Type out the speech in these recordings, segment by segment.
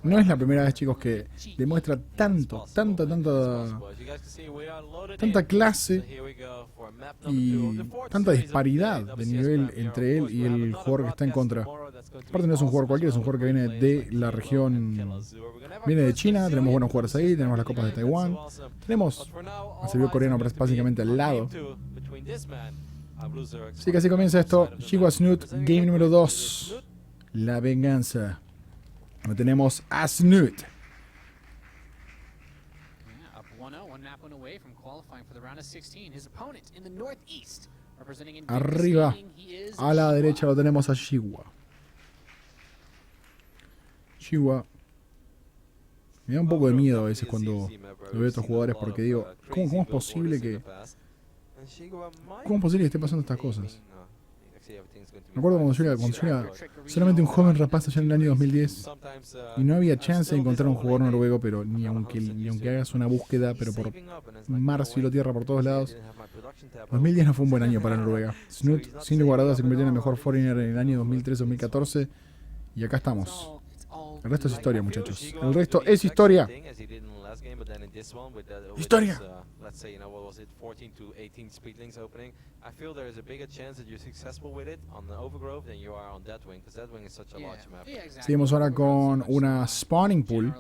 No es la primera vez, chicos, que demuestra tanta clase y tanta disparidad de nivel entre él y el jugador que está en contra. Aparte no es un jugador cualquiera, es un jugador que viene de la región, viene de China, tenemos buenos jugadores ahí, tenemos las copas de Taiwán, tenemos al servidor coreano básicamente al lado. Así que así comienza esto, Xigua Snute, game número 2, la venganza. Tenemos a Snute. Arriba, a la derecha lo tenemos a Xigua. Xigua. Me da un poco de miedo a veces cuando veo a estos jugadores porque digo, ¿cómo es posible que esté pasando estas cosas? Me acuerdo cuando yo era solamente un joven rapaz allá en el año 2010 y no había chance de encontrar un jugador noruego, pero ni aunque hagas una búsqueda, pero por mar, cielo, tierra, por todos lados. 2010 no fue un buen año para Noruega. Snute, sin lugar a dudas, se convirtió en el mejor foreigner en el año 2013-2014 y acá estamos. El resto es historia, muchachos. El resto es historia. Historia. Seguimos ahora con una spawning pool.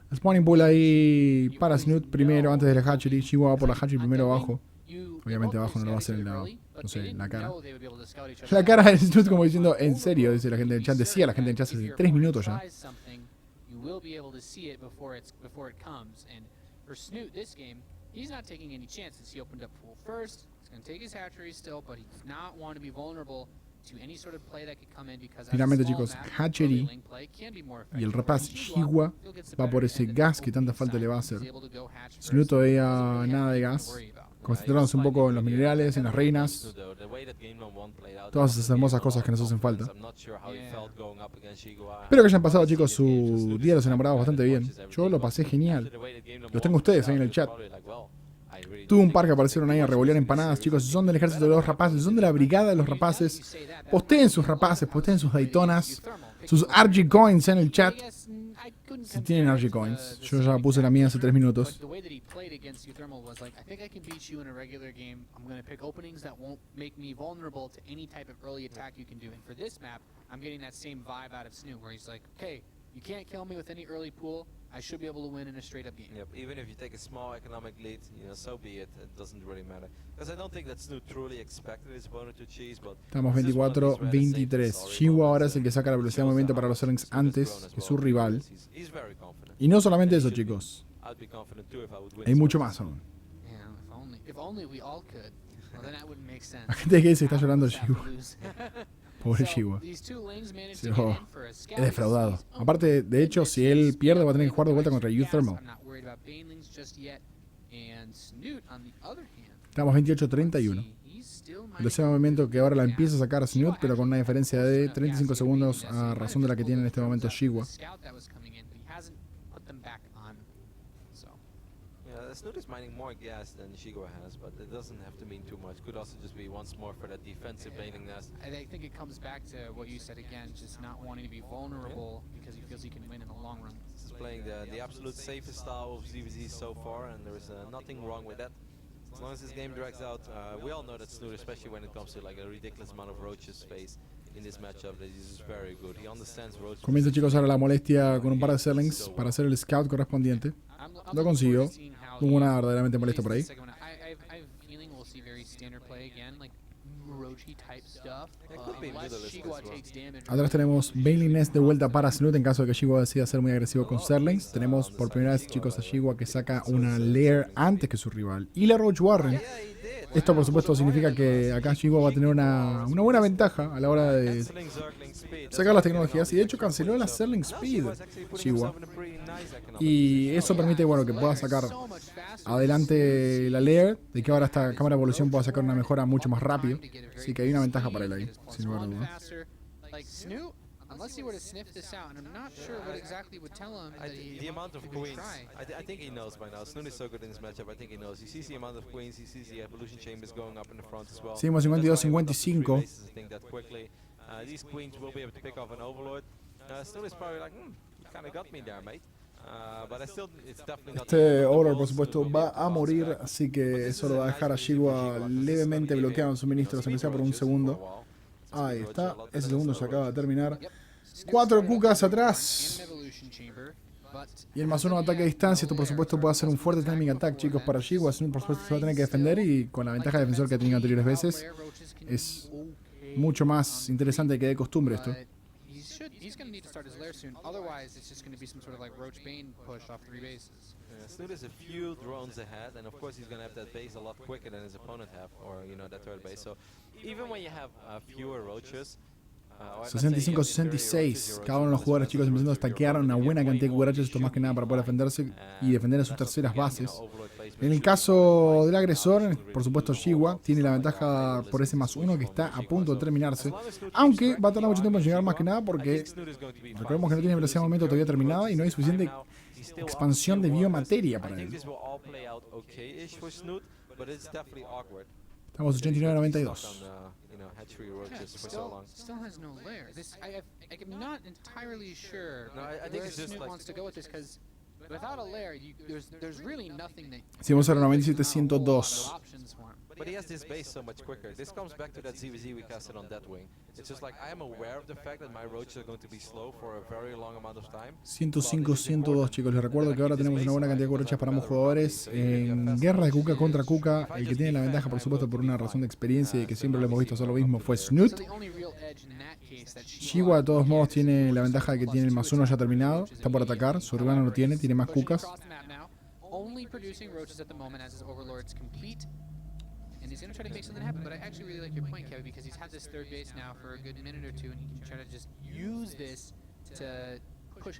La spawning pool ahí para Snute primero, antes de la hatchery. Xigua va por la hatchery primero abajo. Obviamente abajo no lo va a hacer en la, no sé, en la cara. La cara de Snute como diciendo, en serio, dice la gente del chat. Decía la gente del chat hace 3 minutos ya. He's not taking any chances. He opened up pool first. He's going to take his hatchery still, but he does not want to be vulnerable to any sort of play that could come in because finalmente, chicos, hatchery y el rapaz Xigua va por ese gas que tanta falta le va a hacer. Snute todavía nada de gas. Concentrándose un poco en los minerales, en las reinas. Todas esas hermosas cosas que nos hacen falta. Espero que hayan pasado, chicos, su día de los enamorados bastante bien. Yo lo pasé genial. Los tengo ustedes ahí en el chat. Tuve un par que aparecieron ahí a revolear empanadas, chicos. Son del ejército de los rapaces, son de la brigada de los rapaces. Posteen sus rapaces, posteen sus Daytonas, sus RG Coins en el chat. Si tienen RG Coins. Yo ya puse la mía hace 3 minutos. You can't kill me with any early pool. I should be able to win in a straight up game. Yep, even if you take a small economic lead, you know, so be it. It doesn't really matter. Because I don't think that Snute truly expected his opponent to cheese, but estamos 24-23. Xigua ahora es el que saca la velocidad de movimiento para los serlings antes que su rival. Y no solamente eso, chicos. Hay mucho más aún. La gente que dice está llorando Xigua. Pobre Xigua. Es defraudado. Aparte, de hecho, si él pierde va a tener que jugar de vuelta contra U-Thermal. Estamos 28-31. El movimiento que ahora la empieza a sacar a Snute, pero con una diferencia de 35 segundos a razón de la que tiene en este momento Xigua. Snute is mining more gas than Xigua has, but it doesn't have to mean too much. Could also just be once more for that defensive laning nest. I think it comes back to what you said again, just not wanting to be vulnerable because he feels he can win in the long run. This is playing the absolute safest style of ZVZ so far, and there is nothing wrong with that. As long as this game drags out, we all know that Snute, especially when it comes to like a ridiculous amount of roaches space in this matchup, that is very good. He understands roaches. Comienza, chicos, ahora la molestia con un par de serlings para hacer el scout correspondiente. Lo consiguió. Hubo una verdaderamente molesta por ahí. Atrás tenemos Bailing Nest de vuelta para Snute en caso de que Xigua decida ser muy agresivo con serlings. Tenemos por primera vez, chicos, a Xigua que saca una lair antes que su rival. Y la Roach Warren. Esto, por supuesto, significa que acá Xigua va a tener una buena ventaja a la hora de sacar las tecnologías. Y de hecho canceló la Serling Speed Xigua. Y eso permite, bueno, que pueda sacar adelante la layer, de que ahora esta cámara de evolución pueda sacar una mejora mucho más rápido. Así que hay una ventaja para él ahí, sin lugar a dudas. Unless he were to sniff this out, and I'm not sure what exactly would tell him that the amount of queens. I think he knows by now. Snute is so good in this matchup. I think he knows. He sees the amount of queens. He sees the evolution chambers going up in the front as well. Seguimos 52-55. These queens will be able to pick off an overlord. Snute is probably like, Este Overlord, por supuesto, va a morir, así que eso lo va a dejar a Xigua levemente bloqueado en suministros, aunque sea por un segundo. Ahí está, ese segundo se acaba de terminar. 4 cucas atrás. Y el +1 ataque a distancia. Esto por supuesto puede hacer un fuerte timing attack, chicos, para Xigua. Snute por supuesto se va a tener que defender y con la ventaja de defensor que ha tenido anteriores veces. Es mucho más interesante que de costumbre esto. He's going to need to start his lair soon. Otherwise, it's just going to be some sort of like Roach Bane push off 3 bases. Snute is a few drones ahead, and of course he's going to have that base a lot quicker than his opponent have, or you know, that third base. So even when you have fewer roaches, 65-66. Cada uno de los jugadores, chicos, empezando a stackear una buena cantidad de cucarachas. Esto más que nada para poder defenderse y defender en sus terceras bases. En el caso del agresor, por supuesto Xigua tiene la ventaja por ese +1 que está a punto de terminarse. Aunque va a tardar mucho tiempo en llegar más que nada porque recordemos que no tiene velocidad de momento todavía terminada y no hay suficiente expansión de biomateria para él. Estamos 89-92. Still has no lair. I'm not entirely sure where Snute wants to go with this because without a lair, there's really nothing that. Seguimos a 97-102. But he has this base so much quicker. This comes back to that ZVZ we casted on Deathwing. It's just like I am aware of the fact that my roaches are going to be slow for a very long amount of time. 105-102, chicos. Les recuerdo que ahora tenemos una buena cantidad de cucarachas para ambos jugadores. En guerra de Kuka contra Kuka, el que tiene la ventaja, por supuesto, por una razón de experiencia y que siempre lo hemos visto hacer lo mismo, fue Snute. Xigua, de todos modos, tiene la ventaja de que tiene el +1 ya terminado. Está por atacar. Su rival no lo tiene más cucas. And he's going to try to make something happen, but I actually really like your point, Kevin, because he's had this third base now for a good minute or two, and he can try to just use this to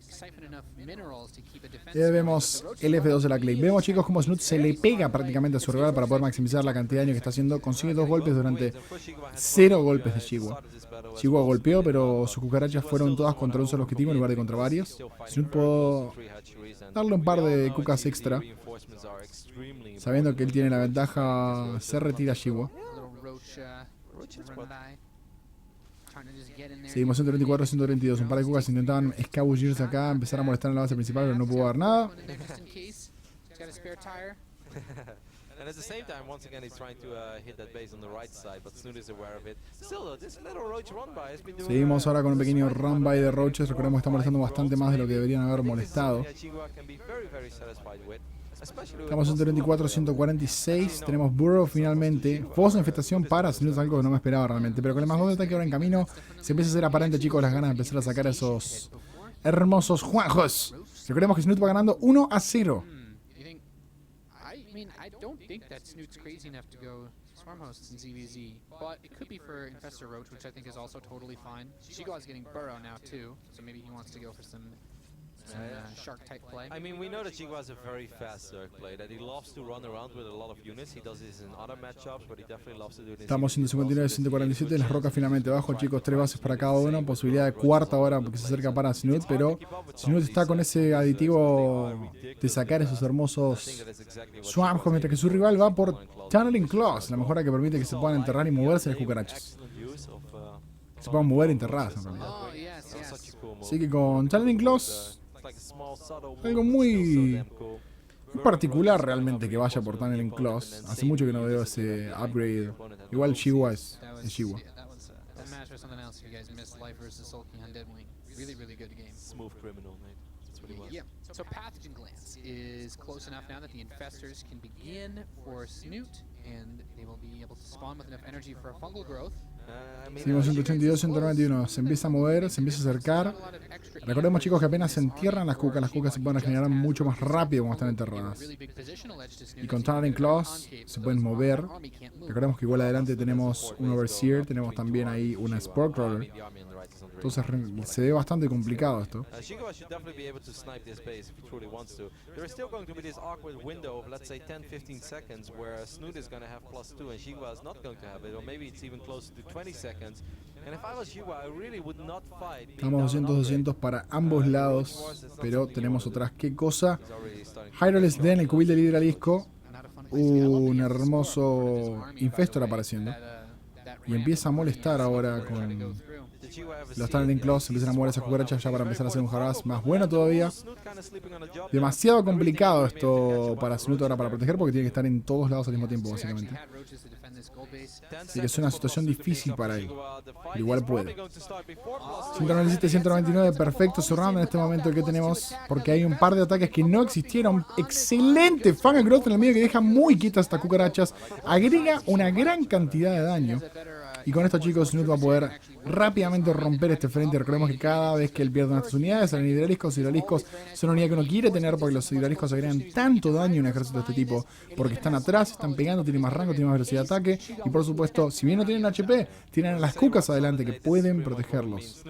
siphon enough minerals to keep a defense. Ya vemos el F2 de la Clay. Vemos, chicos, como Snute se le pega prácticamente a su rival para poder maximizar la cantidad de daño que está haciendo. Consigue 2 golpes durante 0 golpes de Xigua. Xigua golpeó, pero sus cucarachas fueron todas contra un solo objetivo en lugar de contra varios. Snute pudo darle un par de cucas extra. Sabiendo que él tiene la ventaja, se retira Xigua. Seguimos 134-132. Un par de cucas intentaban escabullirse acá, empezar a molestar en la base principal, pero no pudo dar nada. And at the same time, once again, he's trying to hit that base on the right side, but Snute is aware of it. Still, though, this little roach run by has been doing. Seguimos ahora con un pequeño run by de roaches. Recordemos que está molestando bastante más de lo que deberían haber molestado. Estamos en 134-146. Tenemos Burrow finalmente. Fosa de infestación para Snute, algo que no me esperaba realmente. Pero con el +2 de ataque ahora en camino, se empieza a hacer aparente, chicos, las ganas de empezar a sacar esos hermosos juegos. Recordemos que Snute va ganando 1-0. I don't think that Snute's crazy enough to go Swarm Hosts in ZVZ, but it could be for Infestor Roach, which I think is also totally fine. Xigua's getting Burrow now too, so maybe he wants to go for some shark type play. I mean, we know that Xigua is a very fast Zerg play, that he loves to run around with a lot of units. He does this in other matchups, but he definitely loves to do this. Estamos 159-147, las rocas finalmente abajo, chicos, 3 bases para cada uno, posibilidad de cuarta ahora porque se acerca para Snute, pero Snute está con ese aditivo de sacar esos hermosos Swarmhosts, mientras que su rival va por Tunneling Claws, la mejora que permite que se puedan enterrar y moverse las cucarachas. Que se puedan mover enterradas en realidad. Así que con Tunneling Claws, algo muy particular realmente que vaya por Tunneling Claws. Hace mucho que no veo ese upgrade. Igual Xigua es Xigua. Yeah, so Pathogen Glance is close enough now that the infestors can begin for Snute, and they will be able to spawn with enough energy for a fungal growth. Seguimos 182-191. Se empieza a mover, se empieza a acercar. Recordemos, chicos, que apenas se entierran las cucas se pueden regenerar mucho más rápido cuando están enterradas. Y con Tunneling Claws se pueden mover. Recordemos que igual adelante tenemos un Overseer, tenemos también ahí una Spore Crawler. Entonces se ve bastante complicado esto. Xigua should definitely be able to snipe this base if he truly wants to. There is still going to be this awkward window of, let's say, 10-15 seconds where Snute is going to have +2 and Xigua is not going to have it, or maybe it's even closer to 20 seconds. And if I was Xigua, I really would not fight. Estamos 200-200 para ambos lados, pero tenemos otras. ¿Qué cosa? Hyrule Den, el cubil del hidralisco. Un hermoso Infestor apareciendo. Y empieza a molestar ahora con Los tunneling claws empiezan a mover esas cucarachas ya para empezar a hacer un harass más bueno todavía. Demasiado complicado esto para Snute ahora para proteger porque tiene que estar en todos lados al mismo tiempo básicamente. Así que es una situación difícil para él. Pero igual puede. 197, 199, perfecto su round en este momento que tenemos. Porque hay un par de ataques que no existieron. Excelente Fang Growth en el medio que deja muy quietas estas cucarachas. Agrega una gran cantidad de daño. Y con esto, chicos, Snute va a poder rápidamente romper este frente. Recordemos que cada vez que él pierde unas unidades, salen hidraliscos. Hidraliscos son una unidad que uno quiere tener porque los hidraliscos agregan tanto daño en un ejército de este tipo. Porque están atrás, están pegando, tienen más rango, tienen más velocidad de ataque. Y por supuesto, si bien no tienen HP, tienen a las cucas adelante que pueden protegerlos.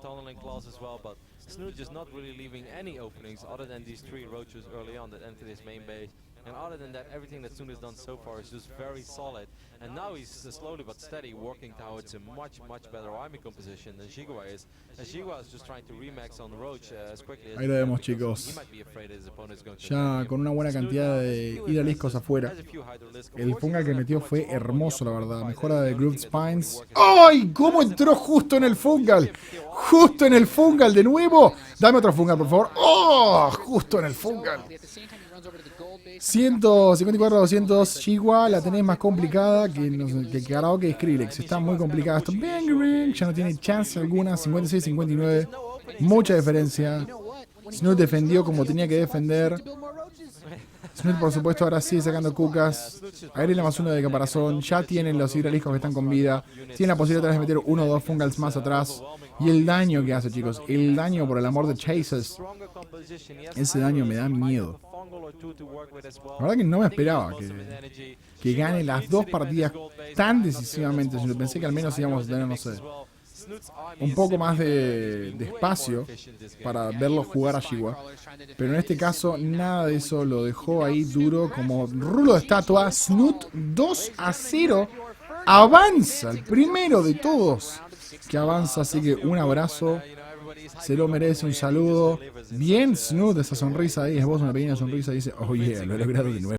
Tunneling claws as well, but Snute just not really leaving any openings other than these 3 roaches early on that enter this main base. And other than that, everything that Snute has done so far is just very solid. And now he's slowly but steady working towards a much better army composition than Xigua is. And Xigua is just trying to remax on Roach as quickly as ahí lo vemos, chicos. Ya con una buena cantidad de hidraliscos afuera. El fungal que metió fue hermoso, la verdad. Mejora de Grooved Spines. ¡Ay! ¿Cómo entró justo en el fungal? Justo en el fungal de nuevo. Dame otro fungal, por favor. ¡Oh! Justo en el fungal. 154-200 Xigua, la tenés más complicada que Karaoke y Skrillex. Está muy complicada esto. Bang, ya no tiene chance alguna. 56-59. Mucha diferencia. Snute defendió como tenía que defender. Snute, por supuesto, ahora sigue sacando cucas. Agrega más uno de caparazón. Ya tienen los hidraliscos que están con vida. Tienen la posibilidad de meter 1 o 2 fungals más atrás. Y el daño que hace, chicos. El daño, por el amor de Chases. Ese daño me da miedo. La verdad que no me esperaba que gane las 2 partidas tan decisivamente. Yo pensé que al menos íbamos a tener, no sé, un poco más de espacio para verlo jugar a Xigua. Pero en este caso nada de eso, lo dejó ahí duro como rulo de estatua. Snute 2-0 avanza, el primero de todos que avanza, así que un abrazo, se lo merece, un saludo. Bien Snute, esa sonrisa ahí, es vos una pequeña sonrisa y dice, oh yeah, lo he logrado de nuevo.